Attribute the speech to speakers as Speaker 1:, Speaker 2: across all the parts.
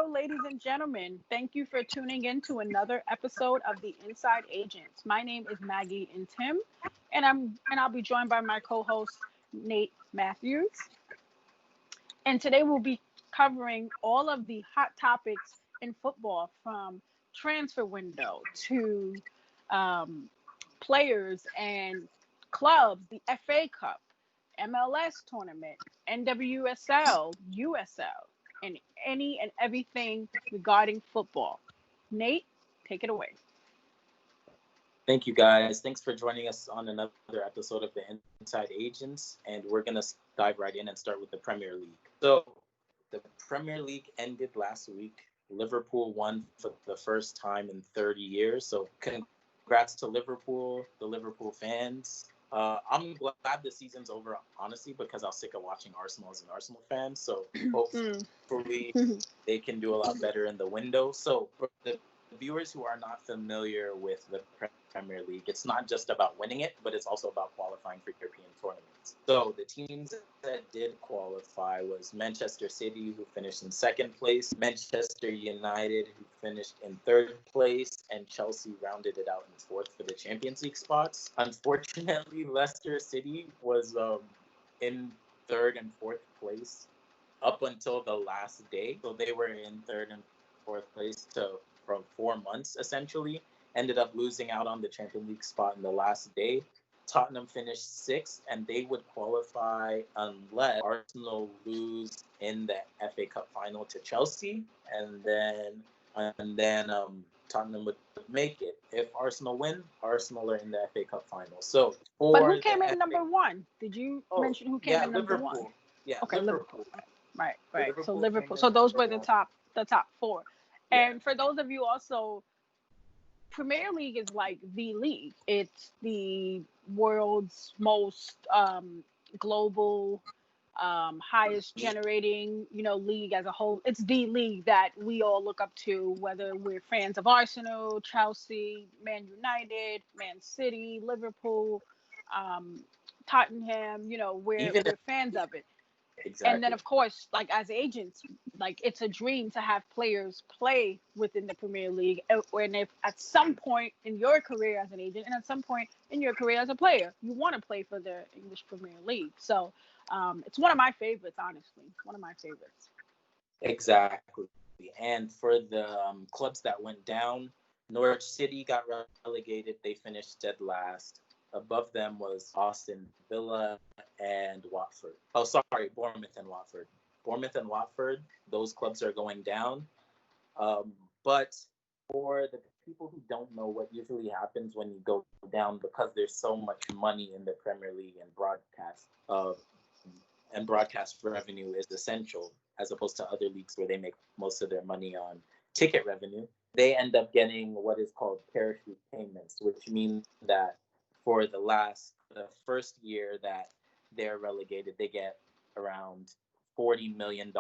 Speaker 1: hello, ladies and gentlemen. Thank you for tuning in to another episode of the Inside Agents. My name is Maggie and Tim, and I'll be joined by my co-host Nate Matthews. And today we'll be covering all of the hot topics in football, from transfer window to um, players and clubs, the FA Cup, MLS tournament, NWSL, USL, and any and everything regarding football. Nate, take it away.
Speaker 2: Thank you, guys. Thanks for joining us on another episode of the Inside Agents. And we're going to dive right in and start with the Premier League. So, the Premier League ended last week. Liverpool won for the first time in 30 years. So, congrats to Liverpool, the Liverpool fans. I'm glad the season's over, honestly, because I was sick of watching Arsenal as an Arsenal fan. So, hopefully, they can do a lot better in the window. So, for the viewers who are not familiar with the Premier League, it's not just about winning it, but it's also about qualifying for European tournaments. So the teams that did qualify was Manchester City, who finished in second place, Manchester United, who finished in third place, and Chelsea rounded it out in fourth for the Champions League spots. Unfortunately, Leicester City was in third and fourth place up until the last day. So they were in third and fourth place from 4 months, essentially. Ended up losing out on the Champions League spot in the last day. Tottenham finished sixth, and they would qualify unless Arsenal lose in the FA Cup final to Chelsea, and then Tottenham would make it. If Arsenal win, Arsenal are in the FA Cup final. So,
Speaker 1: but who came in number one? Did you mention who came in number
Speaker 2: Liverpool.
Speaker 1: one?
Speaker 2: Yeah,
Speaker 1: okay,
Speaker 2: Liverpool.
Speaker 1: Right. So Liverpool. So those were the top four.
Speaker 2: Yeah.
Speaker 1: And for those of you also, Premier League is like the league. It's the world's most global, highest generating, league as a whole. It's the league that we all look up to, whether we're fans of Arsenal, Chelsea, Man United, Man City, Liverpool, Tottenham. We're fans of it.
Speaker 2: Exactly.
Speaker 1: And then, of course, like as agents, like it's a dream to have players play within the Premier League. And if at some point in your career as an agent and at some point in your career as a player, you want to play for the English Premier League. So it's one of my favorites, honestly. One of my favorites.
Speaker 2: Exactly. And for the clubs that went down, Norwich City got relegated. They finished dead last. Above them was Aston Villa and Watford. Oh, sorry, Bournemouth and Watford. Bournemouth and Watford, those clubs are going down. But for the people who don't know what usually happens when you go down, because there's so much money in the Premier League and broadcast revenue is essential, as opposed to other leagues where they make most of their money on ticket revenue, they end up getting what is called parachute payments, which means that for the first year that they're relegated, they get around $40 million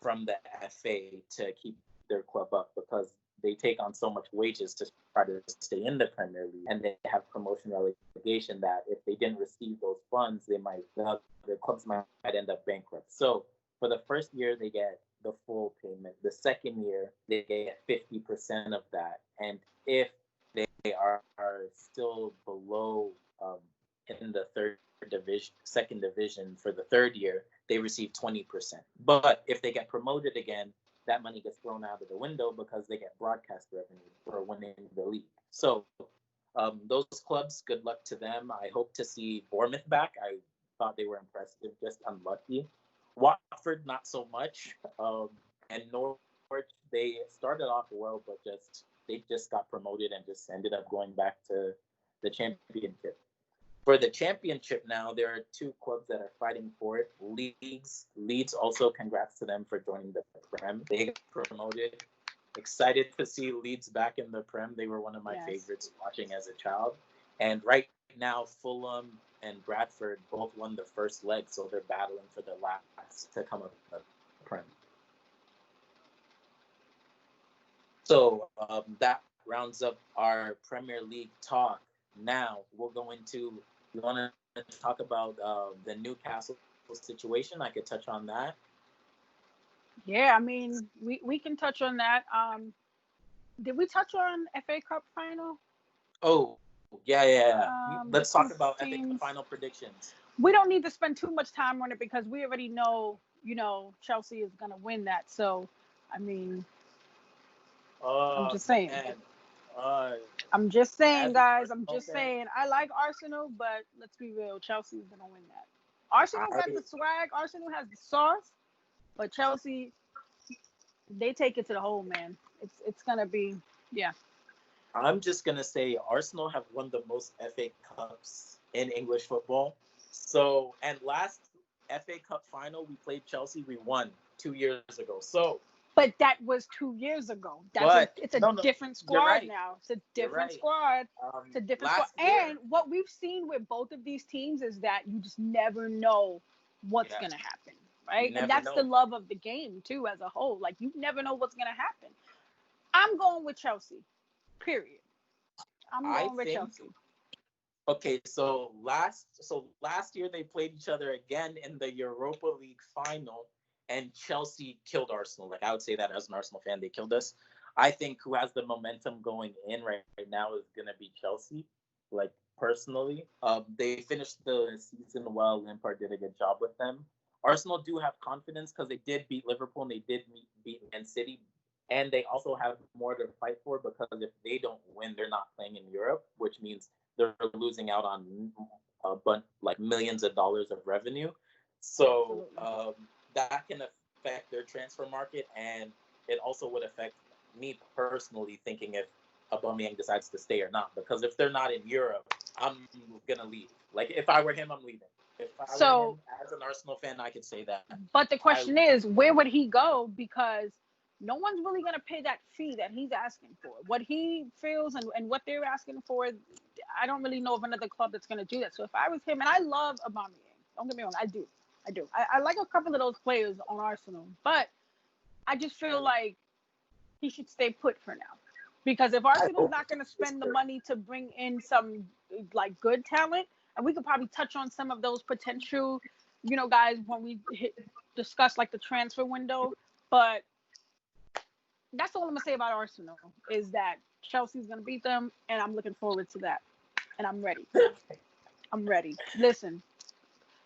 Speaker 2: from the FA to keep their club up, because they take on so much wages to try to stay in the Premier League, and they have promotion relegation that if they didn't receive those funds, the clubs might end up bankrupt. So for the first year, they get the full payment. The second year, they get 50% of that. And if they are still below in the second division for the third year, they receive 20%. But if they get promoted again, that money gets thrown out of the window because they get broadcast revenue for winning the league. So those clubs, good luck to them. I hope to see Bournemouth back. I thought they were impressive, just unlucky. Watford, not so much. And Norwich, they started off well, but they just got promoted and just ended up going back to the championship. For the championship now, there are two clubs that are fighting for it. Leeds also, congrats to them for joining the Prem. They got promoted. Excited to see Leeds back in the Prem. They were one of my favorites watching as a child. And right now, Fulham and Bradford both won the first leg, so they're battling for the last to come up with the Prem. So that rounds up our Premier League talk. Now we'll go into, you want to talk about the Newcastle situation? I could touch on that.
Speaker 1: Yeah, I mean, we can touch on that. Did we touch on FA Cup final?
Speaker 2: Oh, yeah.
Speaker 1: The
Speaker 2: Let's
Speaker 1: two
Speaker 2: talk about FA Cup
Speaker 1: teams.
Speaker 2: final predictions.
Speaker 1: We don't need to spend too much time on it because we already know, Chelsea is gonna win that. So, I mean, I'm just saying.
Speaker 2: Man. Uh,
Speaker 1: I'm just saying,
Speaker 2: as an
Speaker 1: guys. I'm
Speaker 2: Arsenal
Speaker 1: just
Speaker 2: fan,
Speaker 1: saying. I like Arsenal, but let's be real. Chelsea's gonna win that. Arsenal
Speaker 2: I
Speaker 1: got the swag. Arsenal has the sauce, but Chelsea, they take it to the hole, man. It's gonna be, yeah.
Speaker 2: I'm just gonna say Arsenal have won the most FA Cups in English football. So, and last FA Cup final we played Chelsea, we won 2 years ago. So,
Speaker 1: But that was 2 years ago.
Speaker 2: but
Speaker 1: It's a
Speaker 2: no,
Speaker 1: different
Speaker 2: you're
Speaker 1: squad
Speaker 2: right.
Speaker 1: now. It's a
Speaker 2: You're
Speaker 1: different
Speaker 2: right.
Speaker 1: squad. It's a different squad.
Speaker 2: Last year,
Speaker 1: And what we've seen with both of these teams is that you just never know what's
Speaker 2: yeah,
Speaker 1: gonna happen,
Speaker 2: you
Speaker 1: right? And
Speaker 2: never
Speaker 1: that's the
Speaker 2: know.
Speaker 1: love of the game too, as a whole. Like you never know what's gonna happen. I'm going with Chelsea. Period. I'm
Speaker 2: I
Speaker 1: going with
Speaker 2: think
Speaker 1: Chelsea.
Speaker 2: okay, so last year they played each other again in the Europa League final, and Chelsea killed Arsenal. Like I would say that as an Arsenal fan, they killed us. I think who has the momentum going in right now is gonna be Chelsea. Like personally, they finished the season well. Lampard did a good job with them. Arsenal do have confidence because they did beat Liverpool and they did beat Man City, and they also have more to fight for because if they don't win, they're not playing in Europe, which means they're losing out on a bunch like millions of dollars of revenue. So
Speaker 1: Absolutely.
Speaker 2: that can affect their transfer market, and it also would affect me personally thinking if Aubameyang decides to stay or not. Because if they're not in Europe, I'm gonna leave. Like if I were him, I'm leaving. If I were him
Speaker 1: So,
Speaker 2: as an Arsenal fan, I could say that.
Speaker 1: but the
Speaker 2: I
Speaker 1: question is, where would he go? Because no one's really going to pay that fee that he's asking for. What he feels and what they're asking for, I don't really know of another club that's going to do that. So if I was him, and I love Aubameyang, don't get me wrong, I do. I like a couple of those players on Arsenal, but I just feel like he should stay put for now. Because if Arsenal's
Speaker 2: hope
Speaker 1: not going to
Speaker 2: it's
Speaker 1: spend the
Speaker 2: fair.
Speaker 1: money to bring in some like good talent, and we could probably touch on some of those potential, guys when we discuss like the transfer window. But that's all I'm gonna say about Arsenal is that Chelsea's gonna beat them, and I'm looking forward to that. And I'm ready. I'm ready. Listen,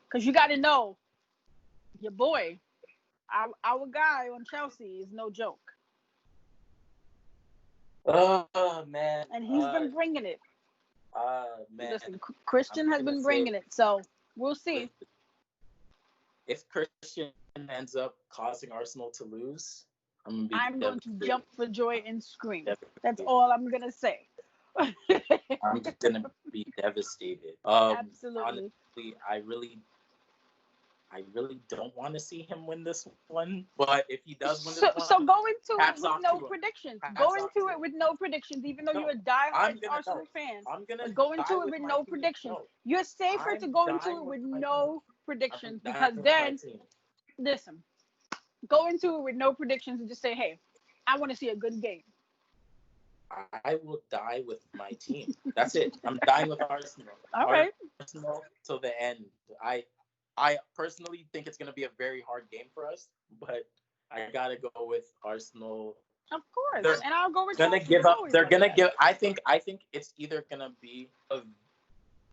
Speaker 1: because you got to know your boy, our guy on Chelsea is no joke,
Speaker 2: Oh man.
Speaker 1: and he's been bringing it.
Speaker 2: Man.
Speaker 1: Listen,
Speaker 2: I'm
Speaker 1: Christian has
Speaker 2: gonna
Speaker 1: been
Speaker 2: say
Speaker 1: bringing it, so we'll see.
Speaker 2: if Christian ends up causing Arsenal to lose, I'm gonna be
Speaker 1: I'm going to
Speaker 2: devastated.
Speaker 1: jump for joy and scream. That's
Speaker 2: Devastated.
Speaker 1: all I'm gonna say.
Speaker 2: I'm gonna be devastated.
Speaker 1: Absolutely.
Speaker 2: Honestly, I really don't want to see him win this one. But if he does win this
Speaker 1: So
Speaker 2: one,
Speaker 1: go into it
Speaker 2: hats
Speaker 1: with
Speaker 2: off to
Speaker 1: no
Speaker 2: him.
Speaker 1: predictions. Go
Speaker 2: Hats off
Speaker 1: into
Speaker 2: to
Speaker 1: it
Speaker 2: him.
Speaker 1: with no predictions, even though
Speaker 2: No,
Speaker 1: you're a
Speaker 2: I'm
Speaker 1: diehard
Speaker 2: gonna
Speaker 1: Arsenal
Speaker 2: no.
Speaker 1: fan.
Speaker 2: I'm gonna
Speaker 1: But go
Speaker 2: die
Speaker 1: into it
Speaker 2: with
Speaker 1: with
Speaker 2: my
Speaker 1: no
Speaker 2: team.
Speaker 1: predictions.
Speaker 2: No,
Speaker 1: You're safer to
Speaker 2: I'm
Speaker 1: go into
Speaker 2: dying
Speaker 1: it
Speaker 2: with
Speaker 1: with
Speaker 2: my team.
Speaker 1: no
Speaker 2: I'm
Speaker 1: predictions
Speaker 2: dying
Speaker 1: because
Speaker 2: with my
Speaker 1: then,
Speaker 2: team.
Speaker 1: listen, go into it with no predictions and just say, hey, I want to see a good game.
Speaker 2: I will die with my team. That's it. I'm dying with Arsenal.
Speaker 1: All right.
Speaker 2: Arsenal till the end. I personally think it's gonna be a very hard game for us, but I gotta go with Arsenal.
Speaker 1: Of course.
Speaker 2: They're
Speaker 1: And I'll go with
Speaker 2: gonna
Speaker 1: Chelsea.
Speaker 2: give
Speaker 1: It's
Speaker 2: up.
Speaker 1: always
Speaker 2: They're
Speaker 1: like
Speaker 2: gonna
Speaker 1: that.
Speaker 2: give. I think it's either gonna be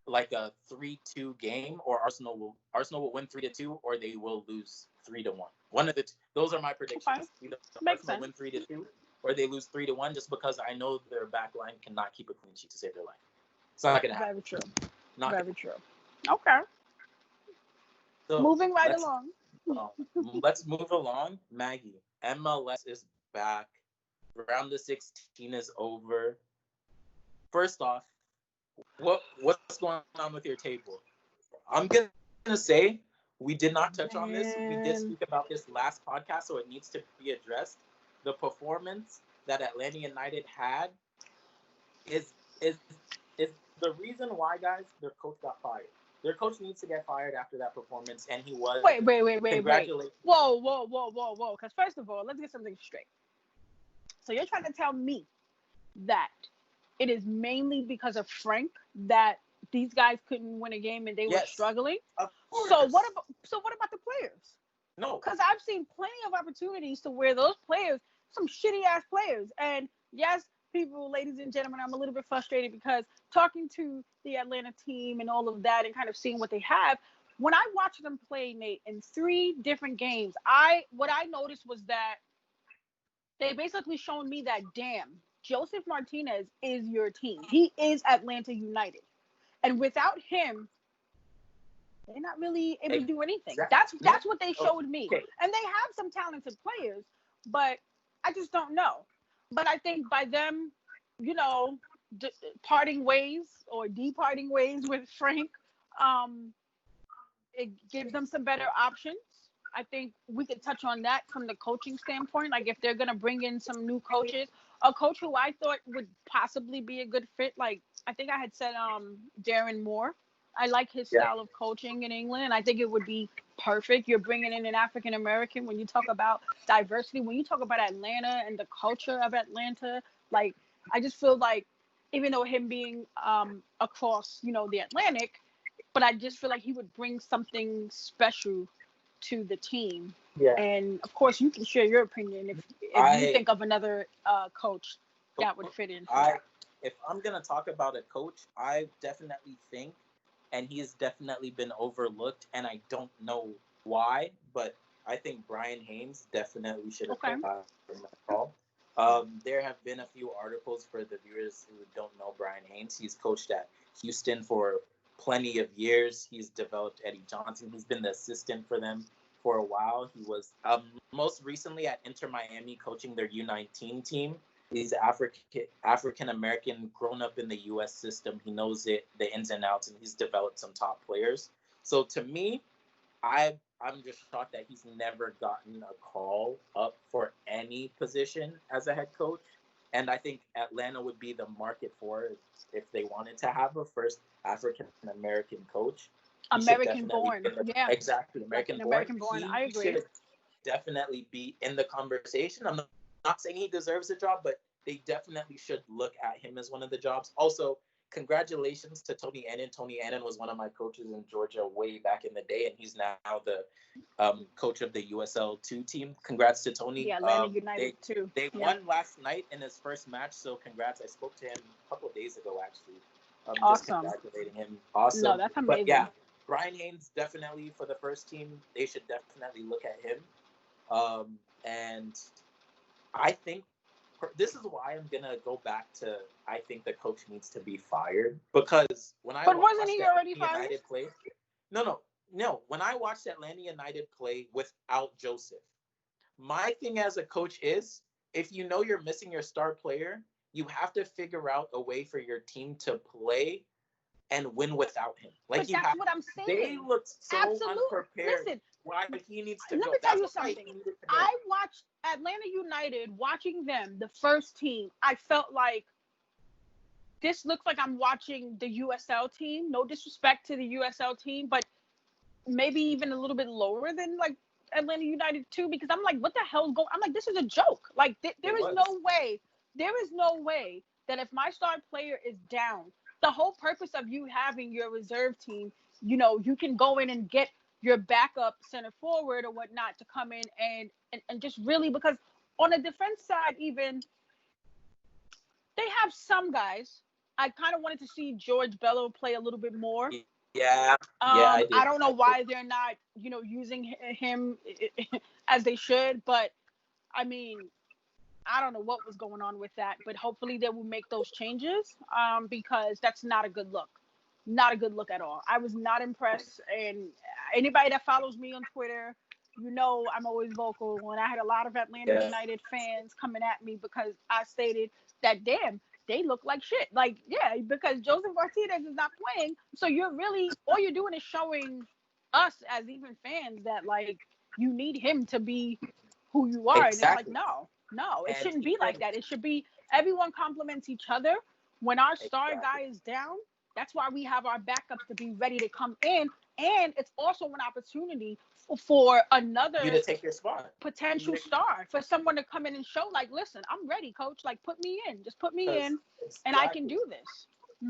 Speaker 2: like a 3-2 game, or Arsenal will win 3-2, or they will lose 3-1. One of the two. Those are my
Speaker 1: Okay.
Speaker 2: predictions. Either
Speaker 1: Makes
Speaker 2: Arsenal
Speaker 1: sense.
Speaker 2: win 3-2, or they lose 3-1, just because I know their back line cannot keep a clean sheet to save their life. It's not gonna happen.
Speaker 1: Very true.
Speaker 2: Not
Speaker 1: Very
Speaker 2: gonna
Speaker 1: true. Okay.
Speaker 2: So
Speaker 1: Moving right
Speaker 2: let's
Speaker 1: along.
Speaker 2: let's move along. Maggie, MLS is back. Round of 16 is over. First off, what's going on with your table? I'm gonna say we did not touch on this. We did
Speaker 1: Man.
Speaker 2: speak about this last podcast, so it needs to be addressed. The performance that Atlanta United had is is is the reason why, guys, their coach got fired. Their coach needs to get fired after that performance, and he was.
Speaker 1: Wait.
Speaker 2: Congratulations.
Speaker 1: Whoa. Because first of all, let's get something straight. So you're trying to tell me that it is mainly because of Frank that these guys couldn't win a game and they were
Speaker 2: Yes,
Speaker 1: struggling?
Speaker 2: of course.
Speaker 1: So what about the players?
Speaker 2: No.
Speaker 1: Because I've seen plenty of opportunities to where those players, some shitty ass players, and yes, people, ladies and gentlemen, I'm a little bit frustrated because talking to the Atlanta team and all of that and kind of seeing what they have, when I watched them play, Nate, in 3 different games, what I noticed was that they basically shown me that, damn, Joseph Martinez is your team. He is Atlanta United. And without him, they're not really able to do anything.
Speaker 2: Exactly.
Speaker 1: That's what they showed me.
Speaker 2: Okay.
Speaker 1: And they have some talented players, but I just don't know. But I think by them, parting ways or departing ways with Frank, it gives them some better options. I think we could touch on that from the coaching standpoint. Like if they're going to bring in some new coaches, a coach who I thought would possibly be a good fit. Like I think I had said Darren Moore. I like his style of coaching in England, and I think it would be perfect. You're bringing in an African American. When you talk about diversity, when you talk about Atlanta and the culture of Atlanta, like I just feel like even though him being across, the Atlantic, but I just feel like he would bring something special to the team.
Speaker 2: Yeah.
Speaker 1: And of course, you can share your opinion if you think of another coach that would fit in.
Speaker 2: If I'm gonna talk about a coach, I definitely think, and he's definitely been overlooked, and I don't know why, but I think Brian Haynes definitely should have been in that call. There have been a few articles for the viewers who don't know Brian Haynes. He's coached at Houston for plenty of years. He's developed Eddie Johnson. He's been the assistant for them for a while. He was most recently at Inter Miami coaching their U19 team. He's African American, grown up in the U.S. system. He knows the ins and outs, and he's developed some top players. So to me, I'm just shocked that he's never gotten a call up for any position as a head coach. And I think Atlanta would be the market for it if they wanted to have a first African American coach.
Speaker 1: American born, yeah,
Speaker 2: exactly, American
Speaker 1: born. I agree.
Speaker 2: He should definitely be in the conversation. I'm not saying he deserves a job, but they definitely should look at him as one of the jobs. Also, congratulations to Tony Annan. Tony Annan was one of my coaches in Georgia way back in the day, and he's now the coach of the USL 2 team. Congrats to Tony.
Speaker 1: Yeah, Atlanta United too.
Speaker 2: They won last night in his first match, so congrats. I spoke to him a couple of days ago, actually.
Speaker 1: Awesome.
Speaker 2: Just congratulating him. Awesome.
Speaker 1: No, that's amazing.
Speaker 2: But yeah, Brian Haynes definitely for the first team. They should definitely look at him. And I think this is why I'm gonna go back to I think the coach needs to be fired, because when I
Speaker 1: wasn't he already fired?
Speaker 2: United play, no. When I watched Atlanta United play without Joseph, my thing as a coach is if you know you're missing your star player, you have to figure out a way for your team to play and win without him.
Speaker 1: Like but that's what I'm saying.
Speaker 2: They looked so unprepared.
Speaker 1: Listen,
Speaker 2: why he needs to
Speaker 1: let
Speaker 2: go.
Speaker 1: me tell you something. I watched Atlanta United, watching them, the first team. I felt like this looks like I'm watching the USL team. No disrespect to the USL team, but maybe even a little bit lower than like Atlanta United too, because I'm like, what the hell's going? I'm like, this is a joke. Like there is no way that if my star player is down, the whole purpose of you having your reserve team, you can go in and get your backup center forward or whatnot to come in and just really, because on the defense side, even they have some guys. I kind of wanted to see George Bello play a little bit more.
Speaker 2: Yeah.
Speaker 1: I don't know why they're not, using him as they should, but I mean, I don't know what was going on with that, but hopefully they will make those changes because that's not a good look. Not a good look at all. I was not impressed. And anybody that follows me on Twitter, I'm always vocal. When I had a lot of Atlanta United fans coming at me because I stated that, damn, they look like shit. Like, yeah, because Joseph Martinez is not playing. So all you're doing is showing us as even fans that, like, you need him to be who you are.
Speaker 2: Exactly.
Speaker 1: And it's like, no, it shouldn't be like that. It should be everyone compliments each other. When our star guy is down, that's why we have our backups to be ready to come in. And it's also an opportunity for another
Speaker 2: you to take your spot.
Speaker 1: Potential star, for someone to come in and show, like, listen, I'm ready, coach. Like, put me in. Just put me in, and I can do this.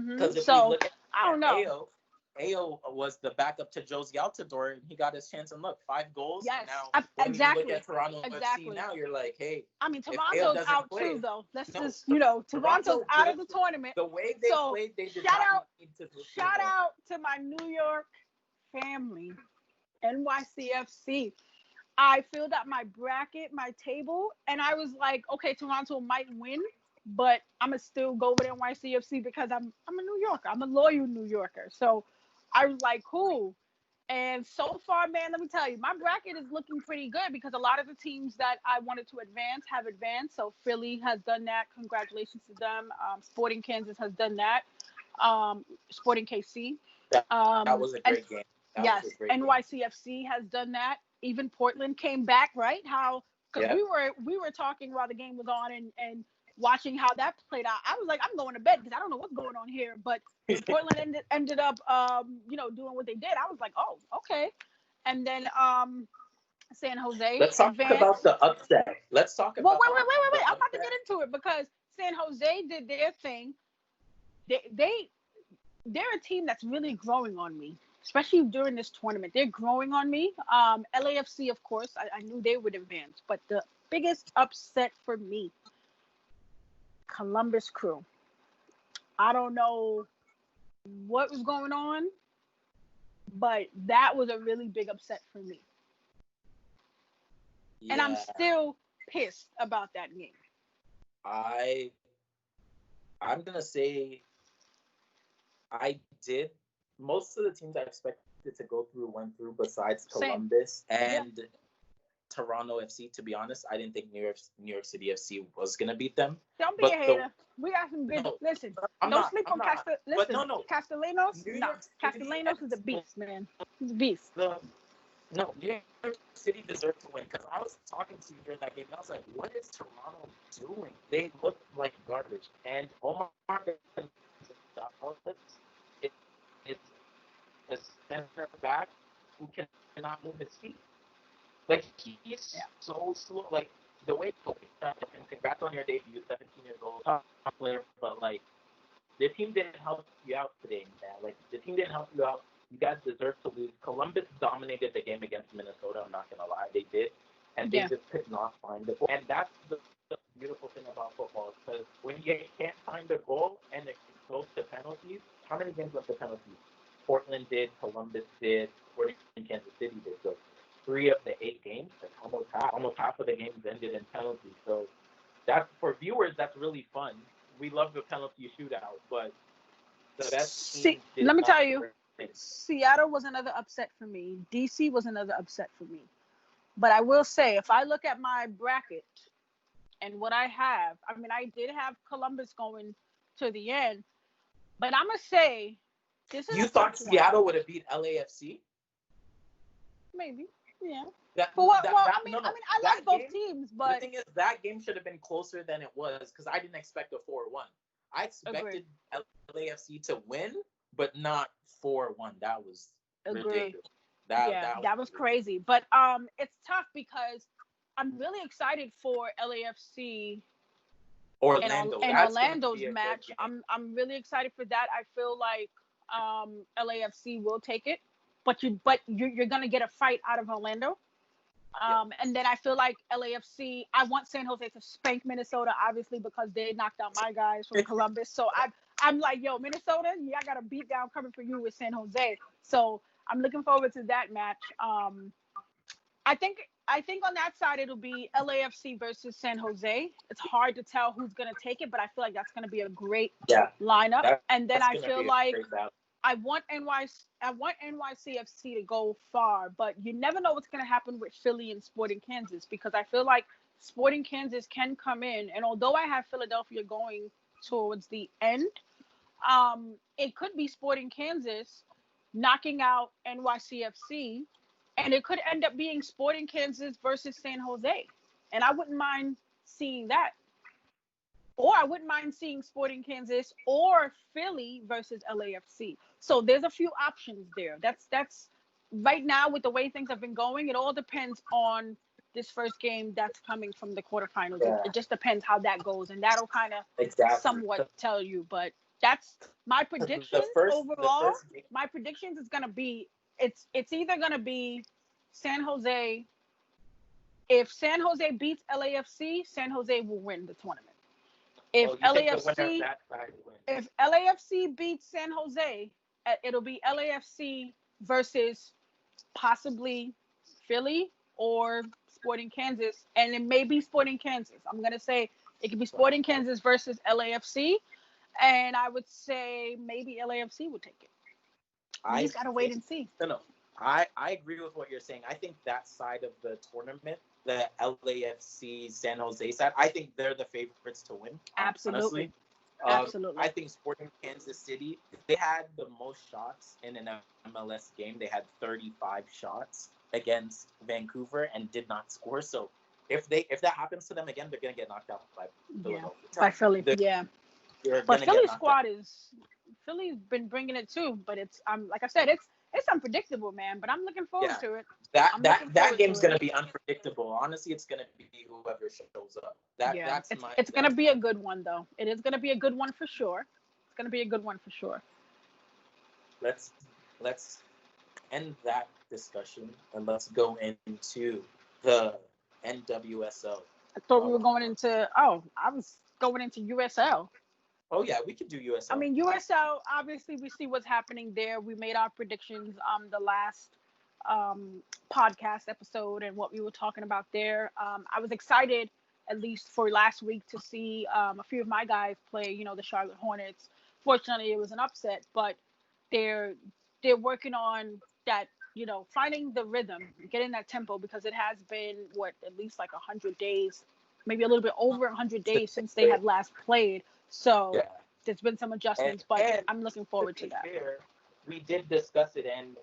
Speaker 2: Because if
Speaker 1: so
Speaker 2: we look at
Speaker 1: I don't know.
Speaker 2: Ayo was the backup to Josie Altidore, and he got his chance. And look, 5 goals.
Speaker 1: Yes,
Speaker 2: Now, when
Speaker 1: exactly.
Speaker 2: you look at Toronto
Speaker 1: Exactly.
Speaker 2: FC now, you're like, hey,
Speaker 1: I mean,
Speaker 2: if Ayo
Speaker 1: Toronto's
Speaker 2: doesn't
Speaker 1: out
Speaker 2: play,
Speaker 1: too, though. Let's
Speaker 2: no,
Speaker 1: just, Toronto's
Speaker 2: Toronto
Speaker 1: out
Speaker 2: did,
Speaker 1: of the tournament.
Speaker 2: the way they
Speaker 1: So,
Speaker 2: played, they did
Speaker 1: shout
Speaker 2: not
Speaker 1: out,
Speaker 2: need to.
Speaker 1: shout out to my New York family, NYCFC. I filled out my bracket, my table, and I was like, okay, Toronto might win, but I'm gonna still go with NYCFC because I'm a New Yorker. I'm a loyal New Yorker. So I was like, cool. And so far, man, let me tell you, my bracket is looking pretty good because a lot of the teams that I wanted to advance have advanced. So Philly has done that. Congratulations to them. Sporting Kansas has done that. Sporting KC.
Speaker 2: That was a great game.
Speaker 1: Yes, NYCFC has done that. Even Portland came back, right? How because we were talking while the game was on and watching how that played out. I was like, I'm going to bed because I don't know what's going on here. But when Portland ended up doing what they did, I was like, oh, okay. And then San Jose.
Speaker 2: Let's talk about the upset. Let's talk about.
Speaker 1: Well, wait. I'm about to get into it because San Jose did their thing. They're a team that's really growing on me, especially during this tournament. They're growing on me. LAFC, of course, I knew they would advance, but the biggest upset for me, Columbus Crew. I don't know what was going on, but that was a really big upset for me. Yeah. And I'm still pissed about that game.
Speaker 2: I'm gonna say I did. Most of the teams I expected to go through went through besides Columbus and Toronto FC. To be honest, I didn't think New York City FC was gonna beat them.
Speaker 1: Don't be a hater. We got some good. Listen, don't sleep on Castellanos. Castellanos. No, Castellanos is a beast, man. He's a beast.
Speaker 2: No, New York City deserved to win because I was talking to you during that game and I was like, what is Toronto doing? They look like garbage. And Omar it's a center back who cannot move his feet. Like, he's so slow. Like, the way, and congrats on your debut, 17 years old, top player, but, like, the team didn't help you out today, man. Like, the team didn't help you out. You guys deserve to lose. Columbus dominated the game against Minnesota, I'm not going to lie. They did. And they just could not find the goal. And that's the beautiful thing about football, because when you can't find a goal and it goes to penalties, how many games went to penalties? Portland did, Columbus did, Sporting Kansas City did. So 3 of the 8 games, like almost half of the games ended in penalties. So that's, for viewers, that's really fun. We love the penalty shootout, but the best team
Speaker 1: let me tell you, Seattle was another upset for me. DC was another upset for me. But I will say, if I look at my bracket and what I have, I mean, I did have Columbus going to the end, but I'm going to say, this is.
Speaker 2: You thought Seattle would have beat LAFC?
Speaker 1: Maybe, yeah. I mean, I like both teams, but
Speaker 2: the thing is, that game should have been closer than it was because I didn't expect a 4-1. I expected LAFC to win, but not 4-1. That was ridiculous.
Speaker 1: That was crazy. But it's tough because I'm really excited for LAFC and Orlando's match. I'm really excited for that. I feel like LAFC will take it, but you're gonna get a fight out of Orlando. And then I feel like LAFC, I want San Jose to spank Minnesota, obviously, because they knocked out my guys from Columbus. So I'm like, yo, Minnesota, I got a beat down coming for you with San Jose. So I'm looking forward to that match. I think on that side it'll be LAFC versus San Jose. It's hard to tell who's gonna take it, but I feel like that's gonna be a great lineup. And then I feel like I want NYCFC to go far, but you never know what's going to happen with Philly and Sporting Kansas, because I feel like Sporting Kansas can come in, and although I have Philadelphia going towards the end, it could be Sporting Kansas knocking out NYCFC, and it could end up being Sporting Kansas versus San Jose, and I wouldn't mind seeing that. Or I wouldn't mind seeing Sporting Kansas or Philly versus LAFC. So there's a few options there. That's right now with the way things have been going. It all depends on this first game that's coming from the quarterfinals. It just depends how that goes, and that'll kind of somewhat tell you. But That's my predictions
Speaker 2: the
Speaker 1: overall.
Speaker 2: first game.
Speaker 1: My predictions is gonna be it's either gonna be San Jose. If San Jose beats LAFC, San Jose will win the tournament. If
Speaker 2: Oh, you think the winner of
Speaker 1: LAFC
Speaker 2: that side wins?
Speaker 1: if LAFC beats San Jose, it'll be LAFC versus possibly Philly or Sporting Kansas, and it may be Sporting Kansas. I'm gonna say it could be Sporting Kansas versus LAFC, and I would say maybe LAFC would take it. We just gotta wait and see.
Speaker 2: No. I agree with what you're saying. I think that side of the tournament, the LAFC San Jose side, I think they're the favorites to win.
Speaker 1: Absolutely.
Speaker 2: Honestly.
Speaker 1: Absolutely.
Speaker 2: I think Sporting Kansas City, they had the most shots in an MLS game. They had 35 shots against Vancouver and did not score. So if that happens to them again, they're gonna get knocked out by Philadelphia.
Speaker 1: By Philly, But Philly's squad Philly's been bringing it too, but it's like I said, it's unpredictable, man. But I'm looking forward to it.
Speaker 2: That game's gonna be unpredictable. Honestly, it's gonna be whoever shows up. It's
Speaker 1: gonna be a good one though. It is gonna be a good one for sure. It's gonna be a good one for sure.
Speaker 2: Let's end that discussion and let's go into the NWSL.
Speaker 1: I thought we were going into. Oh, I was going into USL.
Speaker 2: Oh yeah, we could do USL.
Speaker 1: I mean, USL. Obviously, we see what's happening there. We made our predictions the last podcast episode and what we were talking about there. I was excited, at least for last week, to see a few of my guys play. You know, the Charlotte Hornets. Fortunately, it was an upset, but they're working on that. You know, finding the rhythm, getting that tempo, because it has been at least like 100 days, maybe a little bit over 100 days since they had last played. So there's been some adjustments, but I'm looking forward to that.
Speaker 2: Fair, we did discuss it, and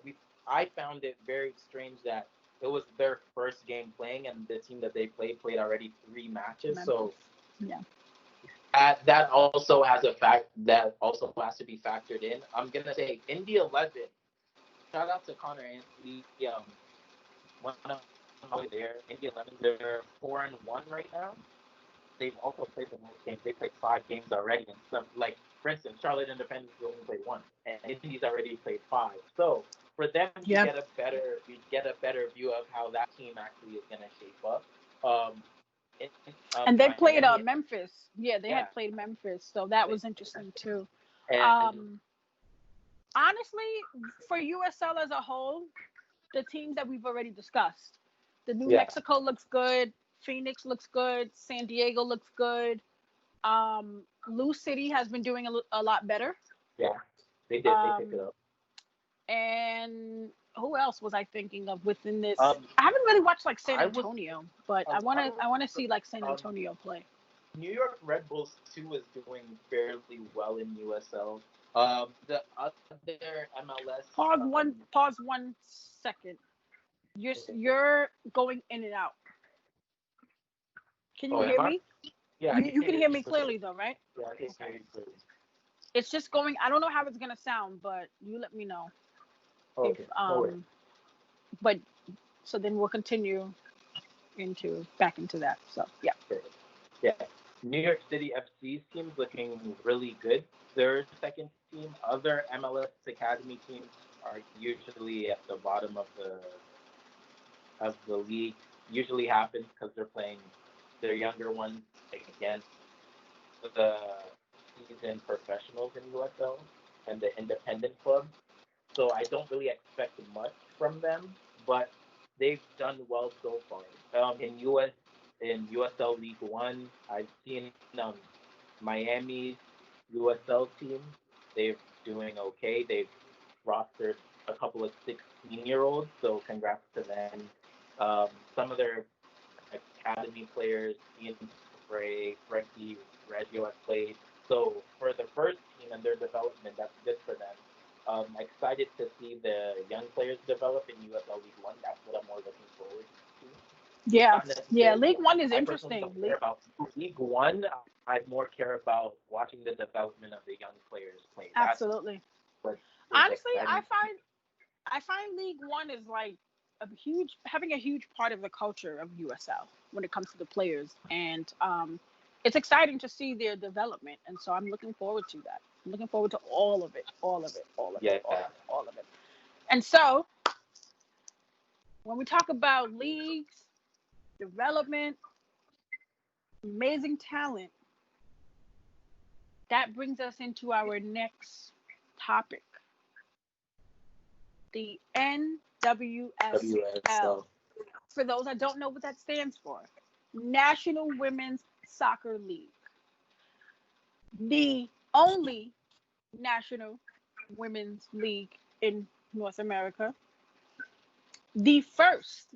Speaker 2: I found it very strange that it was their first game playing, and the team that they played already 3 matches. So that also has that also has to be factored in. I'm gonna say Indy 11. Shout out to Connor Anthony. One of them there. Indy 11. They're 4-1 right now. They've also played the most games. They played 5 games already, and some, like for instance, Charlotte Independence only played 1, and Indy's already played 5. So for them, you get a better view of how that team actually is going to shape up.
Speaker 1: And they played Memphis. Yeah, they had played Memphis, so that was interesting too. Honestly, for USL as a whole, the teams that we've already discussed, the New Mexico looks good. Phoenix looks good. San Diego looks good. Lou City has been doing a lot better.
Speaker 2: Yeah, they did. They picked it up.
Speaker 1: And who else was I thinking of within this? I haven't really watched like San Antonio, but I want to see like San Antonio play.
Speaker 2: New York Red Bulls too is doing fairly well in USL. The other MLS.
Speaker 1: Pause 1 second. You're going in and out. Can you hear me?
Speaker 2: Yeah,
Speaker 1: you can hear me clearly though, right?
Speaker 2: Yeah, I can hear you clearly.
Speaker 1: It's just going. I don't know how it's gonna sound, but you let me know.
Speaker 2: Okay.
Speaker 1: But so then we'll continue back into that. So yeah.
Speaker 2: Yeah. New York City FC's team's looking really good. Their second team, other MLS Academy teams are usually at the bottom of the league. Usually happens because they're playing their younger ones against the seasoned professionals in USL and the independent clubs. So I don't really expect much from them, but they've done well so far. In USL League One, I've seen Miami's USL team. They're doing okay. They've rostered a couple of 16-year-olds, so congrats to them. Some of their academy players, Ian Spray, Frankie Reggio have played. So for the first team and their development, that's good for them. Excited to see the young players develop in USL League One. That's what I'm more looking forward to.
Speaker 1: Yeah. League One is interesting.
Speaker 2: League One, I more care about watching the development of the young players play.
Speaker 1: Absolutely. Honestly, I find League One is like having a huge part of the culture of USL when it comes to the players, and it's exciting to see their development, and so I'm looking forward to that. I'm looking forward to all of it, all of it, all of it,
Speaker 2: Yeah.
Speaker 1: all of it, all of it. And so when we talk about leagues, development, amazing talent, that brings us into our next topic, the NWSL.
Speaker 2: WSL.
Speaker 1: For those that don't know what that stands for, National Women's Soccer League. The only National Women's League in North America. The first,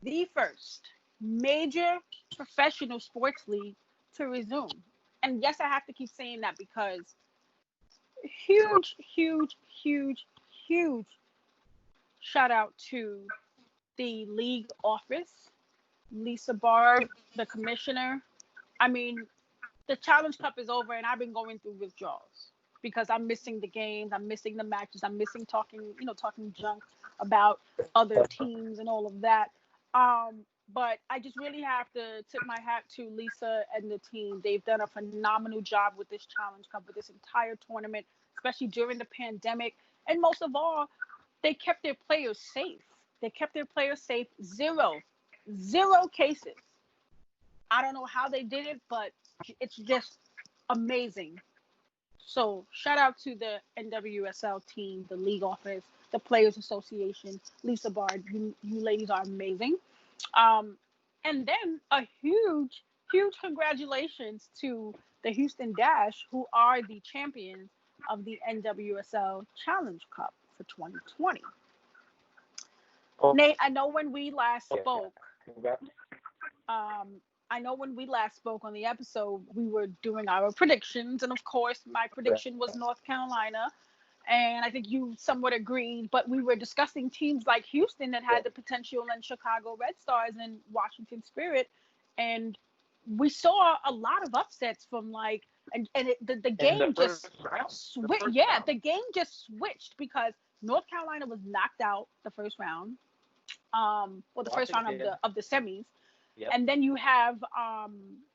Speaker 1: the first major professional sports league to resume. And yes, I have to keep saying that because huge, huge, huge, huge shout out to the league office, Lisa Bard, the commissioner. I mean, the Challenge Cup is over, and I've been going through withdrawals because I'm missing the games, I'm missing the matches, I'm missing talking junk about other teams and all of that. But I just really have to tip my hat to Lisa and the team. They've done a phenomenal job with this Challenge Cup, with this entire tournament, especially during the pandemic. And most of all, they kept their players safe. They kept their players safe. Zero cases. I don't know how they did it, but it's just amazing. So shout out to the NWSL team, the league office, the Players Association, Lisa Bard. You ladies are amazing. Um, and then a huge, huge congratulations to the Houston Dash, who are the champions of the NWSL Challenge Cup for 2020.
Speaker 2: Oh,
Speaker 1: Nate, I know when we last
Speaker 2: yeah.
Speaker 1: spoke,
Speaker 2: Congrats.
Speaker 1: I know when we last spoke on the episode, we were doing our predictions. And of course, my prediction was North Carolina. And I think you somewhat agreed, but we were discussing teams like Houston that had the potential, and Chicago Red Stars and Washington Spirit. And we saw a lot of upsets from the game just switched. Yeah, the game just switched because North Carolina was knocked out the first round, or the first round of the semis.
Speaker 2: Yep.
Speaker 1: And then you have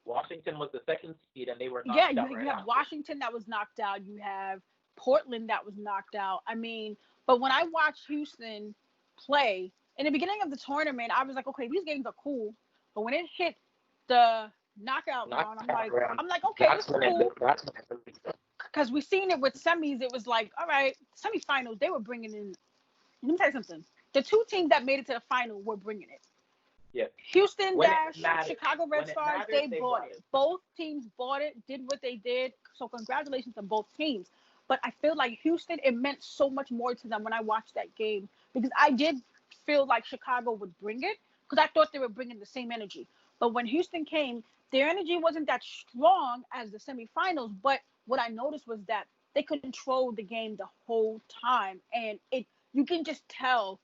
Speaker 2: Washington was the second seed, and they were knocked
Speaker 1: yeah,
Speaker 2: out
Speaker 1: you
Speaker 2: right
Speaker 1: have
Speaker 2: after.
Speaker 1: Washington that was knocked out. You have Portland that was knocked out. I mean, but when I watched Houston play in the beginning of the tournament, I was like, okay, these games are cool. But when it hit the knockout round, I'm like, okay, this is cool. Because we seen it with semis. It was like, all right, semifinals, they were bringing in. Let me tell you something. The two teams that made it to the final were bringing it.
Speaker 2: Yeah.
Speaker 1: Houston Dash, Chicago Red Stars, they bought it. Both teams bought it, did what they did. So congratulations to both teams. But I feel like Houston, it meant so much more to them when I watched that game, because I did feel like Chicago would bring it because I thought they were bringing the same energy. But when Houston came, their energy wasn't that strong as the semifinals. But what I noticed was that they controlled the game the whole time. And you can just tell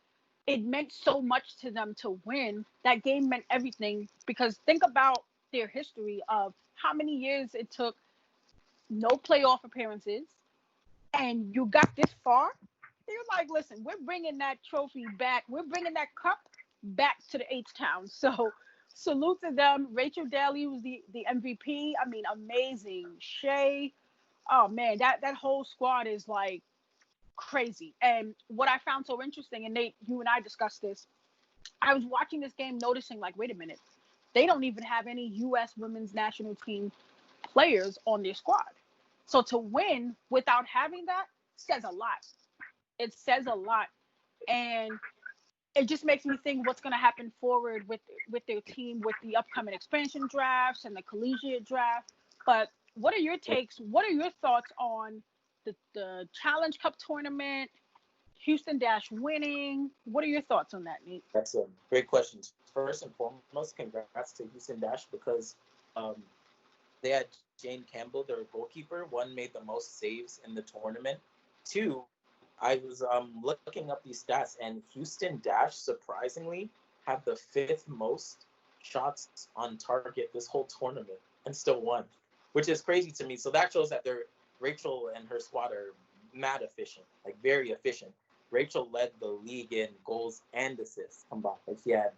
Speaker 1: it meant so much to them to win. That game meant everything, because think about their history of how many years it took, no playoff appearances, and you got this far. They're like, listen, we're bringing that trophy back. We're bringing that cup back to the H-Town. So salute to them. Rachel Daly was the MVP. I mean, amazing. Shay, oh man, that whole squad is like crazy. And what I found so interesting, and Nate, you and I discussed this, I was watching this game noticing, like, wait a minute, they don't even have any U.S. women's national team players on their squad. So to win without having that says a lot. It says a lot. And it just makes me think what's going to happen forward with their team with the upcoming expansion drafts and the collegiate draft. But what are your takes? What are your thoughts on the Challenge Cup tournament, Houston Dash winning? What are your thoughts on that, Nate?
Speaker 2: That's a great question. First and foremost, congrats to Houston Dash, because they had Jane Campbell, their goalkeeper. One, made the most saves in the tournament. Two, I was looking up these stats, and Houston Dash surprisingly had the 5th most shots on target this whole tournament and still won, which is crazy to me. So that shows that Rachel and her squad are mad efficient, like very efficient. Rachel led the league in goals and assists combined. Like, she had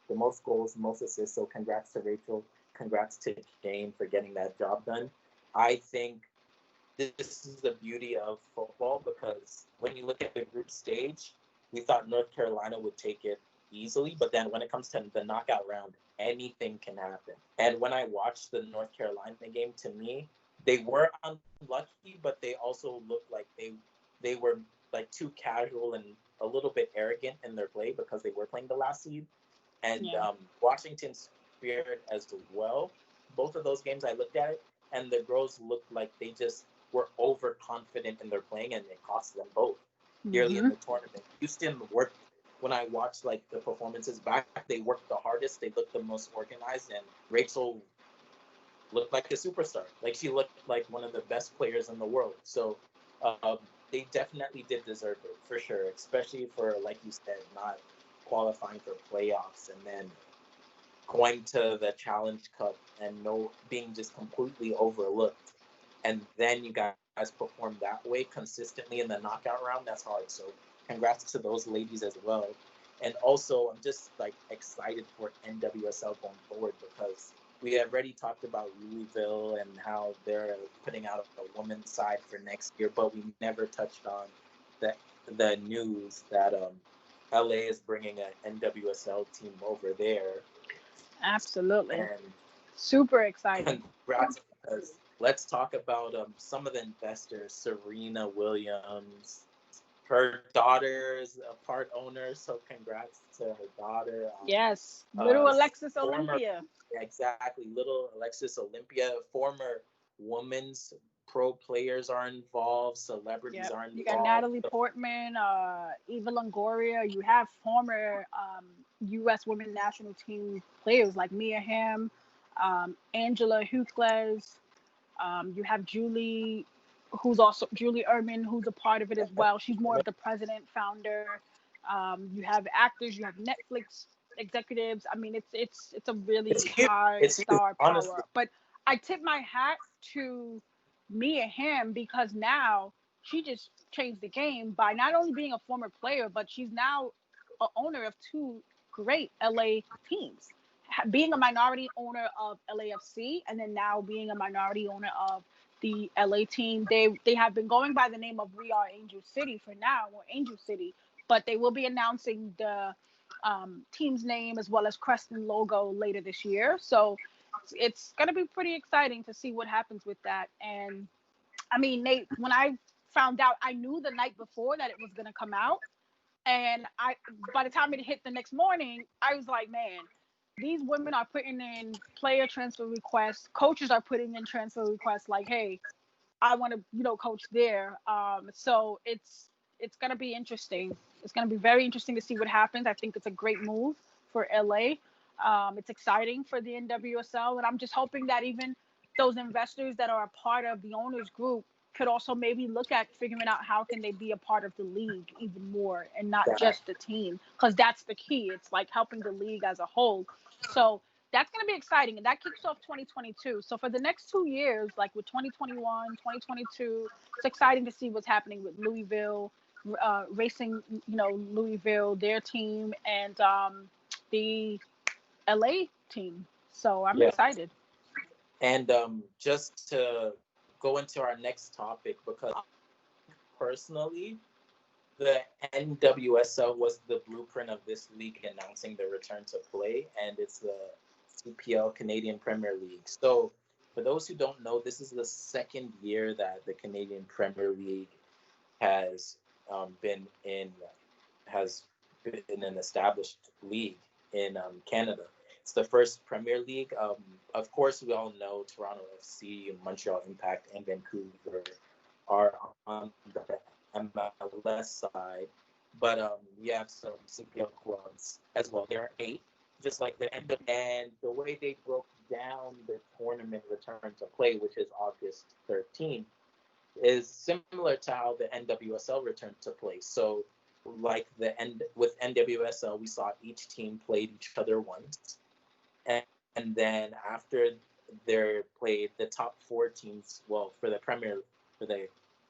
Speaker 2: the most goals, most assists. So congrats to Rachel. congrats to Jane for getting that job done. I think this is the beauty of football, because when you look at the group stage, we thought North Carolina would take it easily, but then when it comes to the knockout round, anything can happen. And when I watched the North Carolina game, to me, they were unlucky, but they also looked like they were like too casual and a little bit arrogant in their play because they were playing the last seed. And Washington Spirit as well. Both of those games I looked at it, and the girls looked like they just were overconfident in their playing, and it cost them both nearly in the tournament. Houston worked. When I watched like the performances back, they worked the hardest. They looked the most organized, and Rachel looked like a superstar. Like, she looked like one of the best players in the world. So they definitely did deserve it for sure, especially for, like you said, not qualifying for playoffs and then going to the Challenge Cup and being just completely overlooked. And then you guys perform that way consistently in the knockout round. That's hard. So congrats to those ladies as well. And also, I'm just like excited for NWSL going forward, because we already talked about Louisville and how they're putting out a women's side for next year, but we never touched on the news that LA is bringing an NWSL team over there.
Speaker 1: Absolutely.
Speaker 2: And
Speaker 1: super exciting.
Speaker 2: Congrats, because let's talk about some of the investors. Serena Williams, her daughter's a part owner, so congrats to her daughter.
Speaker 1: Yes, little Alexis
Speaker 2: former,
Speaker 1: Olympia.
Speaker 2: Exactly, little Alexis Olympia. Former women's pro players are involved, celebrities are involved.
Speaker 1: You got Natalie Portman, Eva Longoria. You have former U.S. women's national team players like Mia Hamm, Angela Hucles. You have Julie Erman, who's a part of it as well. She's more of the president, founder. You have actors, you have Netflix executives. I mean, it's a really high star power. But I tip my hat to Mia Hamm, because now she just changed the game by not only being a former player, but she's now an owner of two great LA teams. Being a minority owner of LAFC, and then now being a minority owner of the LA team. They have been going by the name of We Are Angel City for now, or Angel City, but they will be announcing the team's name as well as crest and logo later this year. So it's going to be pretty exciting to see what happens with that. And I mean, Nate, when I found out, I knew the night before that it was going to come out. And by the time it hit the next morning, I was like, man, these women are putting in player transfer requests. Coaches are putting in transfer requests like, hey, I want to, coach there. So it's going to be interesting. It's going to be very interesting to see what happens. I think it's a great move for LA. It's exciting for the NWSL. And I'm just hoping that even those investors that are a part of the owners group could also maybe look at figuring out how can they be a part of the league even more, and not just the team, because that's the key. It's like helping the league as a whole. So that's going to be exciting, and that kicks off 2022. So for the next 2 years, like with 2021, 2022, it's exciting to see what's happening with Louisville, racing, Louisville, their team, and the LA team. So I'm excited.
Speaker 2: And just to go into our next topic, because personally, the NWSL was the blueprint of this league announcing the return to play, and it's the CPL, Canadian Premier League. So for those who don't know, this is the second year that the Canadian Premier League has been an established league in Canada. It's the first Premier League. Of course, we all know Toronto FC, Montreal Impact, and Vancouver are on the MLS side, but we have some CPL clubs as well. There are 8, just like the end of, and the way they broke down the tournament return to play, which is August 13th, is similar to how the NWSL returned to play. So, like with NWSL, we saw each team played each other once, and then after they're played, the top 4 teams, well, for the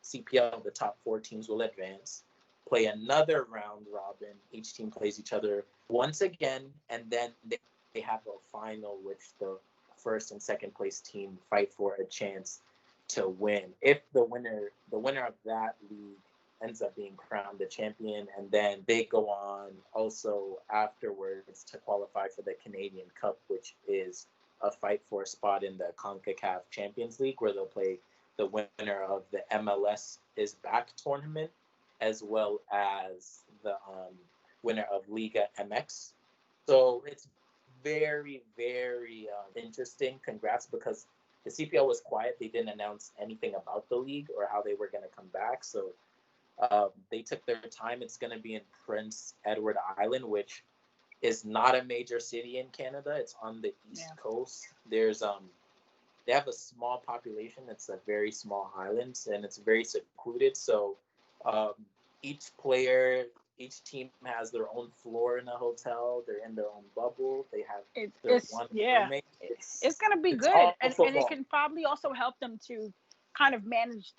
Speaker 2: CPL, the top 4 teams will advance, play another round robin. Each team plays each other once again, and then they have a final, which the first and second place team fight for a chance to win. If the winner of that league ends up being crowned the champion, and then they go on also afterwards to qualify for the Canadian Cup, which is a fight for a spot in the CONCACAF Champions League, where they'll play the winner of the MLS is Back tournament, as well as the winner of Liga MX. So it's very, very interesting. Congrats, because the CPL was quiet. They didn't announce anything about the league or how they were going to come back. So they took their time. It's going to be in Prince Edward Island, which is not a major city in Canada. It's on the East Coast. There's they have a small population. It's a very small island, and it's very secluded. So each team has their own floor in a hotel. They're in their own bubble. They have roommate.
Speaker 1: It's gonna be good, and it can probably also help them to kind of manage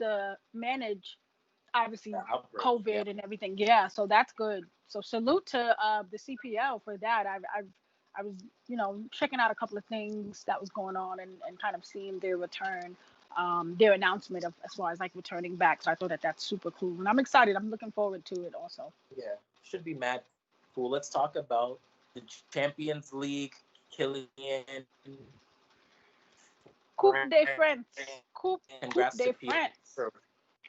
Speaker 1: obviously COVID and everything. Yeah, so that's good. So salute to the CPL for that. I was checking out a couple of things that was going on and kind of seeing their return, their announcement of as far as like returning back. So I thought that's super cool, and I'm excited. I'm looking forward to it also.
Speaker 2: Yeah, should be mad cool. Let's talk about the Champions League. Killian.
Speaker 1: Coupe de France. Coupe de France.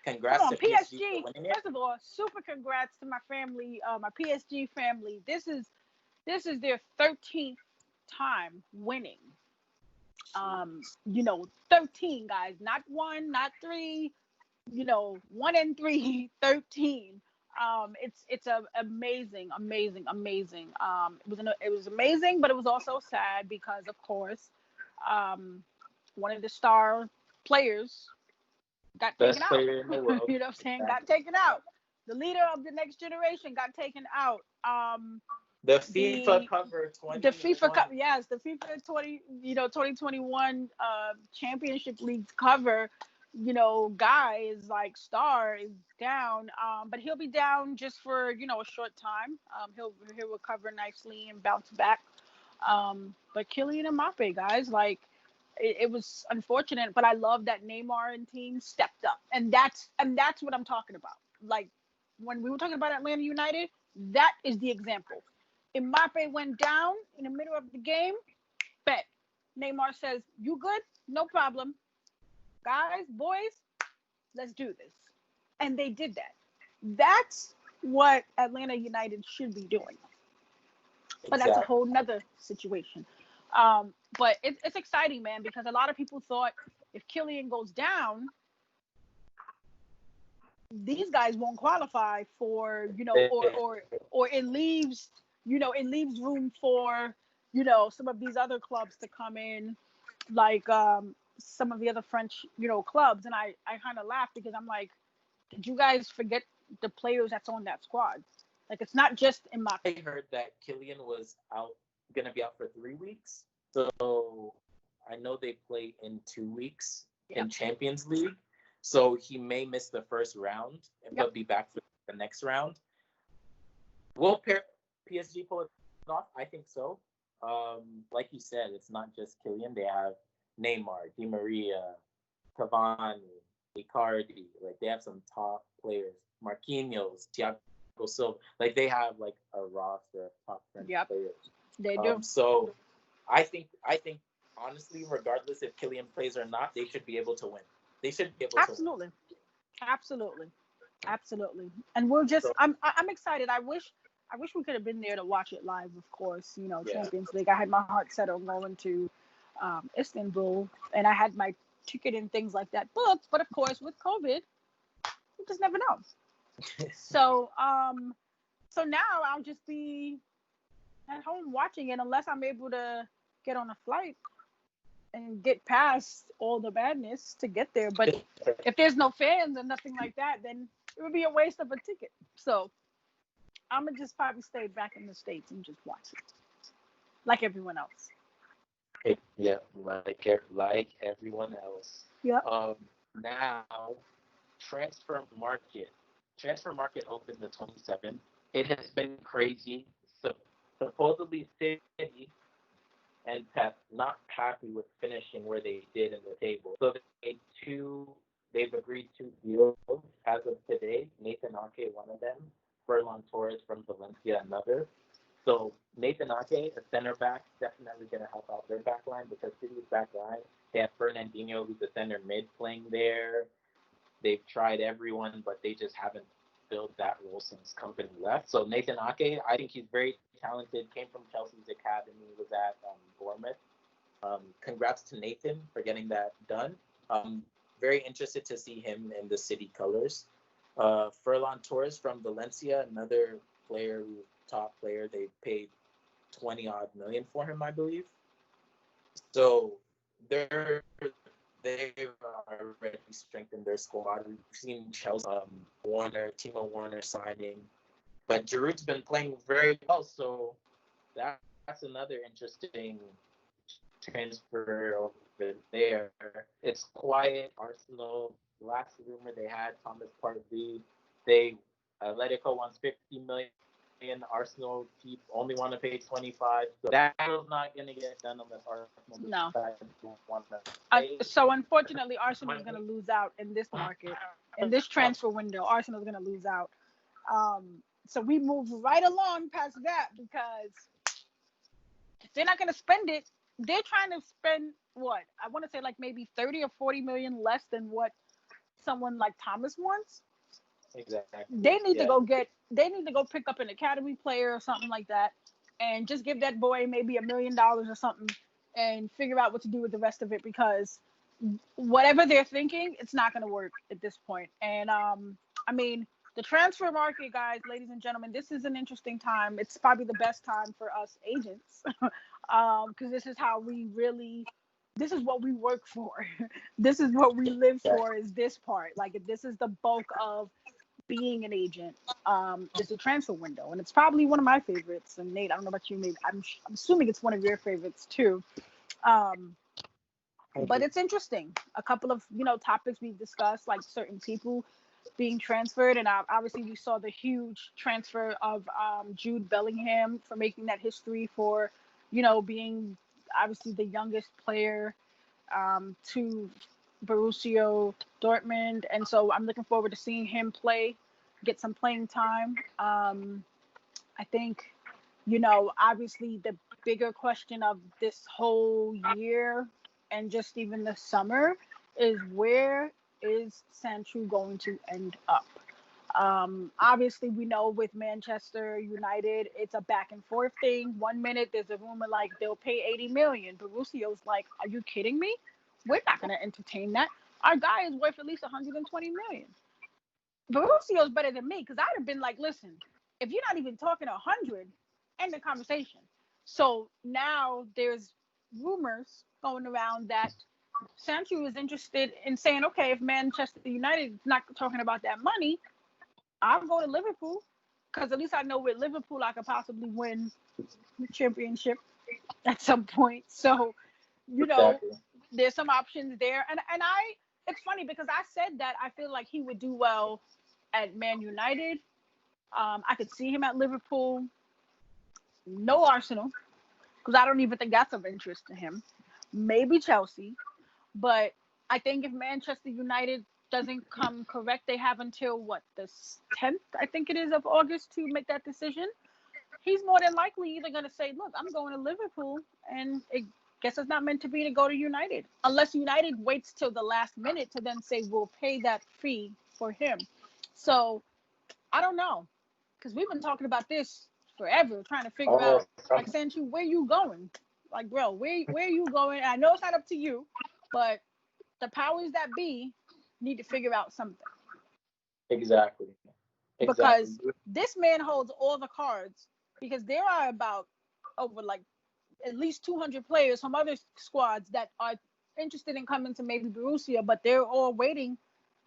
Speaker 2: Congrats to
Speaker 1: PSG. First of all, super congrats to my family, my PSG family. This is their 13th time winning. 13 guys, not 1, not 3. 1 and 3, 13. It's a amazing. It was amazing, but it was also sad because, of course, one of the star players got taken out.
Speaker 2: In the world.
Speaker 1: You know what I'm saying? Got taken out. The leader of the next generation got taken out.
Speaker 2: The FIFA cover 20.
Speaker 1: The FIFA Cup, yes, the FIFA 2021 Championship League cover. Guy is like star is down, but he'll be down just for a short time. He'll recover nicely and bounce back. But Kylian Mbappe, guys, like it was unfortunate, but I love that Neymar and team stepped up, and that's what I'm talking about. Like when we were talking about Atlanta United, that is the example. Mbappe went down in the middle of the game. Bet Neymar says, "You good? No problem. Guys, boys, let's do this." And they did that. That's what Atlanta United should be doing. But that's a whole nother situation. But it's exciting, man, because a lot of people thought if Kylian goes down, these guys won't qualify for, or it leaves room for, some of these other clubs to come in, like some of the other French, clubs. And I kind of laughed because I'm like, did you guys forget the players that's on that squad? Like, it's not just in my.
Speaker 2: I heard that Kylian was going to be out for 3 weeks. So I know they play in 2 weeks in Champions League. So he may miss the first round, but be back for the next round. Will PSG pull it off? I think so. Like you said, it's not just Kylian. They have Neymar, Di Maria, Cavani, Icardi. Like, they have some top players. Marquinhos, Thiago Silva. Like, they have like a roster of top French players.
Speaker 1: They do.
Speaker 2: So I think honestly, regardless if Kylian plays or not, they should be able to win. They should be able to win.
Speaker 1: Absolutely. And we're just I'm excited. I wish we could have been there to watch it live, of course. Champions League. I had my heart set on going to Istanbul, and I had my ticket and things like that booked, but of course with COVID, you just never know. So now I'll just be at home watching it unless I'm able to get on a flight and get past all the madness to get there. But if there's no fans and nothing like that, then it would be a waste of a ticket. So I'm gonna just probably stay back in the States and just watch it like everyone else.
Speaker 2: Yeah, like everyone else.
Speaker 1: Yeah.
Speaker 2: Now, transfer market opened the 27th. It has been crazy. So supposedly City and Pep not happy with finishing where they did in the table. So they've agreed 2 deals as of today. Nathan Ake, one of them, Furlan Torres from Valencia, another. So Nathan Ake, a center back, definitely going to help out their back line because City's back line, they have Fernandinho, who's a center mid playing there. They've tried everyone, but they just haven't filled that role since Company left. So Nathan Ake, I think he's very talented, came from Chelsea's academy, was at Bournemouth. Congrats to Nathan for getting that done. Very interested to see him in the City colors. Furlan Torres from Valencia, another player, top player. They paid 20 odd million for him, I believe. So they've already strengthened their squad. We've seen Chelsea, Timo Werner signing, but Giroud's been playing very well. So that's another interesting transfer over there. It's quiet. Arsenal, last rumor they had, Thomas Partey, Atletico wants 50 million. Arsenal only want to pay 25. So that was not going to get done unless Arsenal want to.
Speaker 1: So unfortunately, Arsenal is going to lose out in this market, in this transfer window. Arsenal is going to lose out. So we move right along past that because if they're not going to spend it, they're trying to spend what? I want to say like maybe 30 or 40 million less than what someone like Thomas wants.
Speaker 2: Exactly.
Speaker 1: They need to go pick up an academy player or something like that and just give that boy maybe $1 million or something and figure out what to do with the rest of it because whatever they're thinking, it's not going to work at this point. And I mean, the transfer market, guys, ladies and gentlemen, this is an interesting time. It's probably the best time for us agents because this is how this is what we work for. This is what we live for, is this part. Like, this is the bulk of being an agent, is the transfer window. And it's probably one of my favorites. And Nate, I don't know about you, maybe I'm assuming it's one of your favorites too. But it's interesting. A couple of, topics we've discussed, like certain people being transferred. And obviously we saw the huge transfer of Jude Bellingham for making that history for, being obviously the youngest player to Borussia Dortmund. And so I'm looking forward to seeing him get some playing time. I think, obviously the bigger question of this whole year and just even the summer is, where is Sancho going to end up? Obviously we know with Manchester United, it's a back and forth thing. 1 minute there's a rumor like they'll pay 80 million. Borussia's like, are you kidding me? We're not going to entertain that. Our guy is worth at least 120 million. Borussia's better than me because I'd have been like, listen, if you're not even talking 100, end the conversation. So now there's rumors going around that Sancho is interested in saying, okay, if Manchester United is not talking about that money, I'll go to Liverpool because at least I know with Liverpool I could possibly win the championship at some point. So,
Speaker 2: Exactly.
Speaker 1: There's some options there. And it's funny because I said that I feel like he would do well at Man United. I could see him at Liverpool. No Arsenal, because I don't even think that's of interest to him. Maybe Chelsea. But I think if Manchester United doesn't come correct, they have until the 10th, I think it is, of August to make that decision. He's more than likely either going to say, look, I'm going to Liverpool, and it guess it's not meant to be to go to United. Unless United waits till the last minute to then say, we'll pay that fee for him. So, I don't know. Because we've been talking about this forever, trying to figure out, like, Sancho, where you going? Like, bro, where are you going? And I know it's not up to you, but the powers that be need to figure out something.
Speaker 2: Exactly.
Speaker 1: Because this man holds all the cards, because there are about over like at least 200 players from other squads that are interested in coming to maybe Borussia, but they're all waiting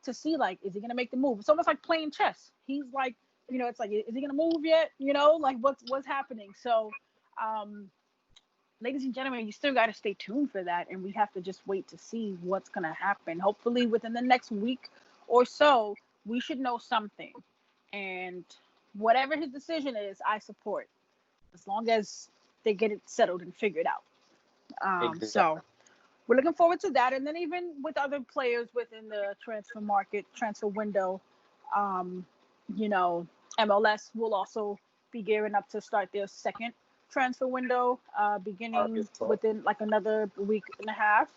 Speaker 1: to see, like, is he going to make the move? It's almost like playing chess. He's like, it's like, is he going to move yet? Like what's happening? So, ladies and gentlemen, you still got to stay tuned for that. And we have to just wait to see what's going to happen. Hopefully within the next week or so, we should know something. And whatever his decision is, I support, as long as they get it settled and figured out. So we're looking forward to that. And then even with other players within the transfer market, transfer window, um, you know, MLS will also be gearing up to start their second transfer window, beginning within like another week and a half.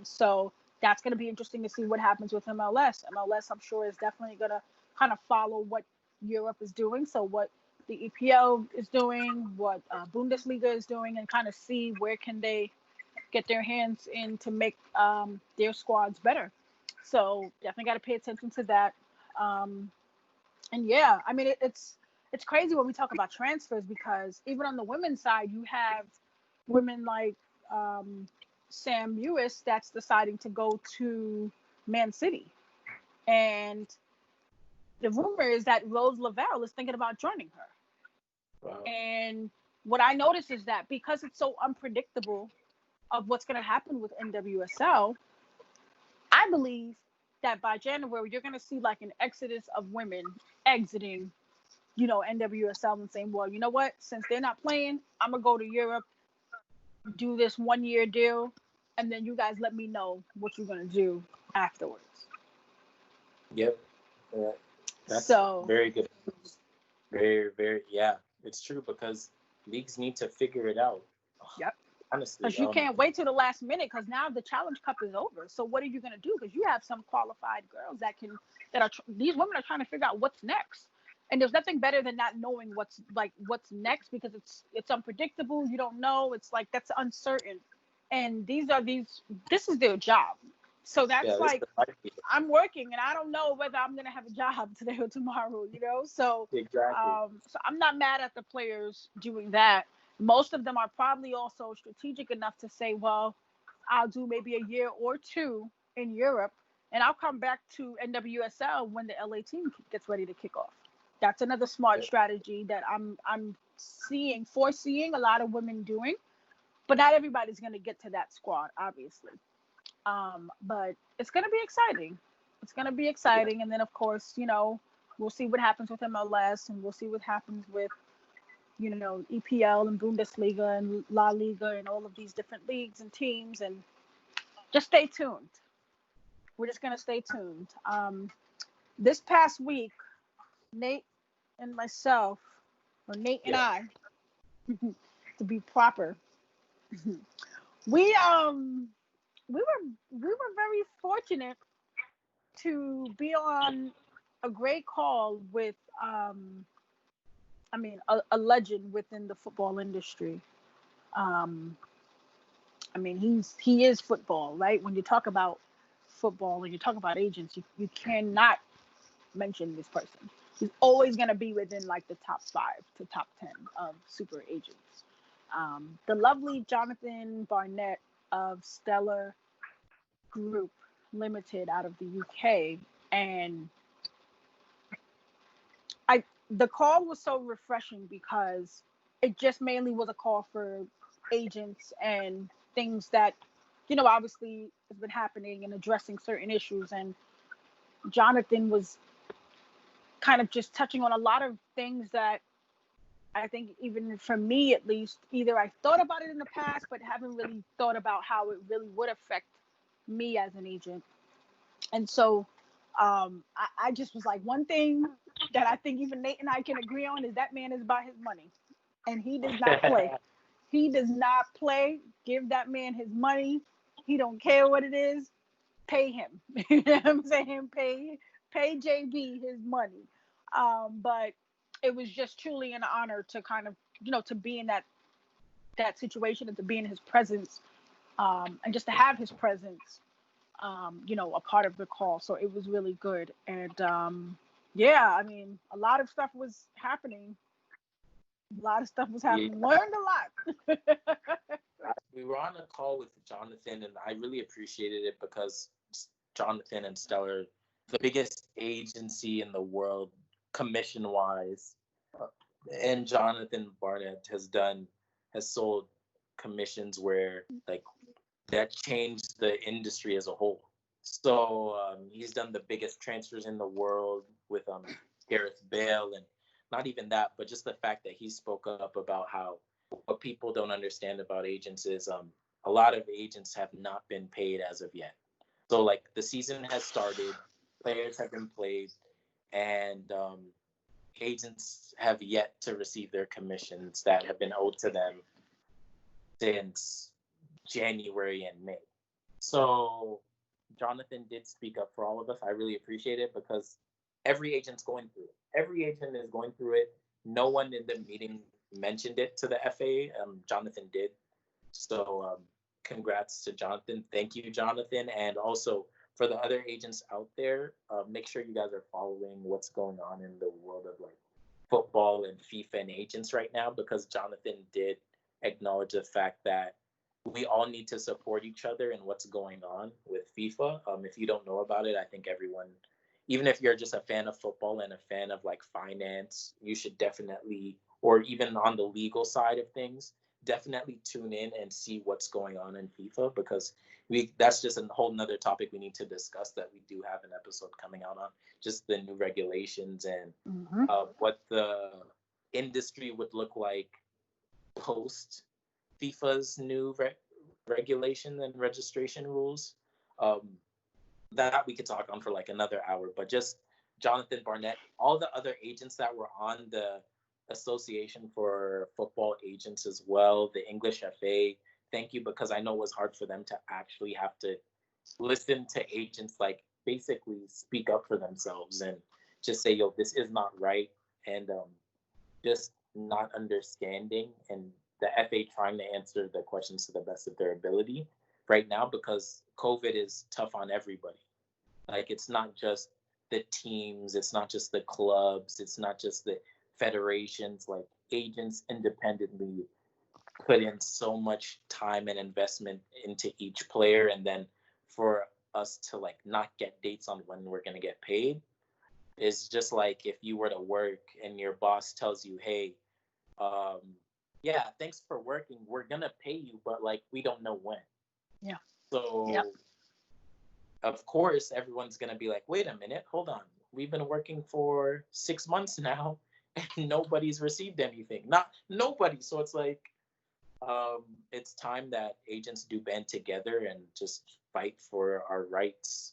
Speaker 1: So that's going to be interesting to see what happens with MLS. MLS, I'm sure, is definitely going to kind of follow what Europe is doing. So what the EPL is doing, what Bundesliga is doing, and kind of see where can they get their hands in to make their squads better. So definitely got to pay attention to that. And yeah, I mean, it's crazy when we talk about transfers, because even on the women's side, you have women like Sam Ewis that's deciding to go to Man City. And the rumor is that Rose Lavelle is thinking about joining her.
Speaker 2: Wow.
Speaker 1: And what I noticed is that because it's so unpredictable of what's going to happen with NWSL, I believe that by January, you're going to see like an exodus of women exiting, NWSL and saying, well, you know what? Since they're not playing, I'm going to go to Europe, do this 1-year deal, and then you guys let me know what you're going to do afterwards.
Speaker 2: Yep. That's
Speaker 1: so
Speaker 2: very good. Very, very, yeah. It's true, because leagues need to figure it out.
Speaker 1: Yep.
Speaker 2: Honestly.
Speaker 1: Because you can't wait till the last minute, because now the Challenge Cup is over. So what are you going to do? Because you have some qualified girls these women are trying to figure out what's next. And there's nothing better than not knowing what's next, because it's unpredictable. You don't know. It's like, that's uncertain. And this is their job. So that's I'm working and I don't know whether I'm going to have a job today or tomorrow, So,
Speaker 2: exactly.
Speaker 1: So I'm not mad at the players doing that. Most of them are probably also strategic enough to say, well, I'll do maybe a year or two in Europe, and I'll come back to NWSL when the LA team gets ready to kick off. That's another smart strategy that I'm foreseeing a lot of women doing, but not everybody's going to get to that squad, obviously. But it's going to be exciting. It's going to be exciting. And then, of course, we'll see what happens with MLS, and we'll see what happens with, EPL and Bundesliga and La Liga and all of these different leagues and teams. And just stay tuned. We're just going to stay tuned. This past week, Nate and myself, or Nate and I, to be proper, we were very fortunate to be on a great call with a legend within the football industry. He is football, right? When you talk about football and you talk about agents, you cannot mention this person. He's always going to be within like the top 5 to top 10 of super agents. The lovely Jonathan Barnett of Stellar Group Limited out of the UK. And the call was so refreshing because it just mainly was a call for agents and things that, obviously has been happening and addressing certain issues. And Jonathan was kind of just touching on a lot of things that I think, even for me at least, either I thought about it in the past, but haven't really thought about how it really would affect me as an agent. And so I just was like, one thing that I think even Nate and I can agree on is that man is about his money, and he does not play. He does not play. Give that man his money. He don't care what it is. Pay him. You know what I'm saying? Pay JB his money. But it was just truly an honor to kind of, to be in that situation and to be in his presence, and just to have his presence, a part of the call. So it was really good. And a lot of stuff was happening. Learned a lot.
Speaker 2: We were on a call with Jonathan, and I really appreciated it because Jonathan and Stellar, the biggest agency in the world, commission-wise, and Jonathan Barnett has sold commissions where that changed the industry as a whole. So he's done the biggest transfers in the world with Gareth Bale, and not even that, but just the fact that he spoke up about how what people don't understand about agents is a lot of agents have not been paid as of yet. So like the season has started, players have been played, and agents have yet to receive their commissions that have been owed to them since January and May. So Jonathan did speak up for all of us. I really appreciate it because every agent's going through it. Every agent is going through it. No one in the meeting mentioned it to the FA. Jonathan did. So congrats to Jonathan. Thank you, Jonathan. And also for the other agents out there, make sure you guys are following what's going on in the world of like football and FIFA and agents right now, because Jonathan did acknowledge the fact that we all need to support each other in what's going on with FIFA. If you don't know about it, I think everyone, even if you're just a fan of football and a fan of like finance, you should definitely, or even on the legal side of things, definitely tune in and see what's going on in FIFA, because that's just a whole nother topic we need to discuss that we do have an episode coming out on, just the new regulations and what the industry would look like post FIFA's new regulation and registration rules. That we could talk on for like another hour, but just Jonathan Barnett, all the other agents that were on the Association for Football Agents as well, the English FA, thank you, because I know it was hard for them to actually have to listen to agents like basically speak up for themselves and just say, yo, this is not right, and just not understanding, and the FA trying to answer the questions to the best of their ability right now, because COVID is tough on everybody. Like, it's not just the teams, it's not just the clubs, it's not just the federations. Like, agents independently put in so much time and investment into each player, and then for us to like not get dates on when we're going to get paid is just like if you were to work and your boss tells you, hey, yeah, thanks for working, we're going to pay you, but like we don't know when.
Speaker 1: Yeah.
Speaker 2: So
Speaker 1: yep.
Speaker 2: Of course everyone's going to be like, wait a minute, hold on, we've been working for 6 months now and nobody's received anything. Not nobody. So it's like it's time that agents do band together and just fight for our rights,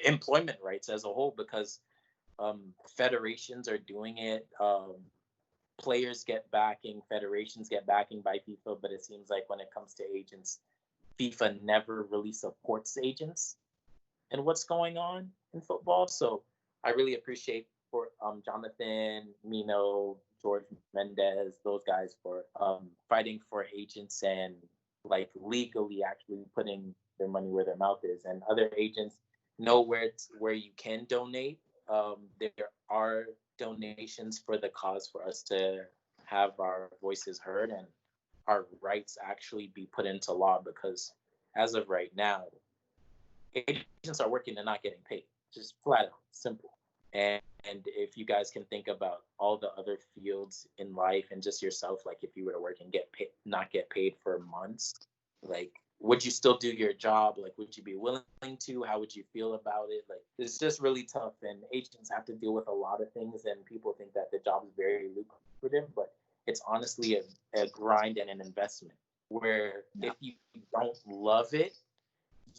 Speaker 2: employment rights as a whole, because federations are doing it. Players get backing, federations get backing by FIFA, but it seems like when it comes to agents, FIFA never really supports agents and what's going on in football. So I really appreciate for Jonathan, Mino, George Mendez, those guys for fighting for agents and like legally actually putting their money where their mouth is. And other agents know where you can donate. There are donations for the cause for us to have our voices heard and our rights actually be put into law, because as of right now, agents are working and not getting paid, just flat out simple. And if you guys can think about all the other fields in life and just yourself, like if you were to work and get paid, not get paid for months, like would you still do your job? Like, would you be willing to? How would you feel about it? Like, it's just really tough, and agents have to deal with a lot of things, and people think that the job is very lucrative, but it's honestly a grind and an investment where if you don't love it,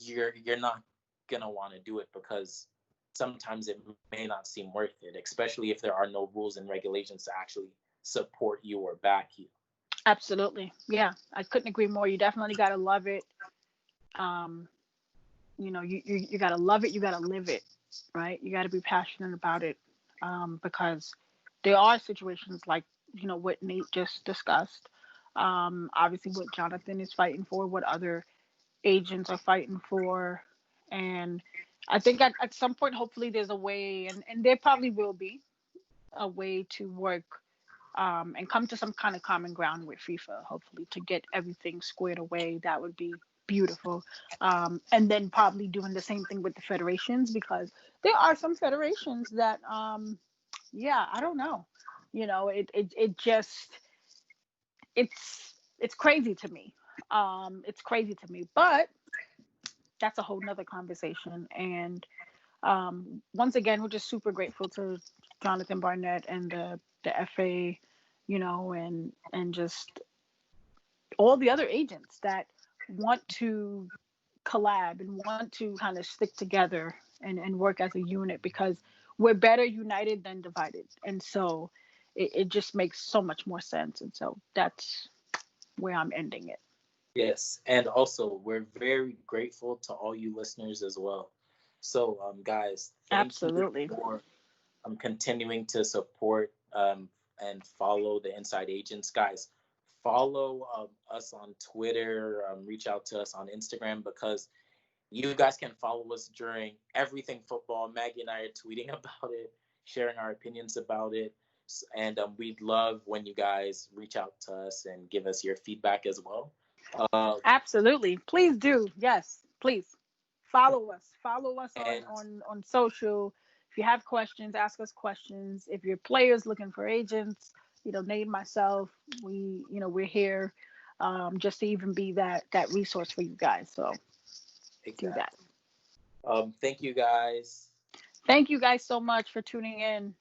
Speaker 2: you're not gonna want to do it, because sometimes it may not seem worth it, especially if there are no rules and regulations to actually support you or back you.
Speaker 1: Absolutely. Yeah, I couldn't agree more. You definitely got to love it. You got to love it. You got to live it, right? You got to be passionate about it, because there are situations like, what Nate just discussed. Obviously, what Jonathan is fighting for, what other agents are fighting for. And I think at some point, hopefully, there's a way, and there probably will be a way to work and come to some kind of common ground with FIFA, hopefully, to get everything squared away. That would be beautiful. And then probably doing the same thing with the federations, because there are some federations that, yeah, I don't know. It just, it's crazy to me. It's crazy to me, but that's a whole nother conversation. And once again, we're just super grateful to Jonathan Barnett and the FA, and just all the other agents that want to collab and want to kind of stick together and work as a unit, because we're better united than divided. And so it just makes so much more sense. And so that's where I'm ending it.
Speaker 2: Yes, and also we're very grateful to all you listeners as well. So, guys, thank you
Speaker 1: Absolutely.
Speaker 2: for continuing to support and follow the Inside Agents, guys. Follow us on Twitter. Reach out to us on Instagram, because you guys can follow us during everything football. Maggie and I are tweeting about it, sharing our opinions about it. And we'd love when you guys reach out to us and give us your feedback as well.
Speaker 1: Absolutely. Please do. Yes, please. Follow us. Follow us
Speaker 2: And
Speaker 1: on social. If you have questions, ask us questions. If your players looking for agents, Nate, myself, we're here, just to even be that resource for you guys. So do that.
Speaker 2: Thank you guys.
Speaker 1: Thank you guys so much for tuning in.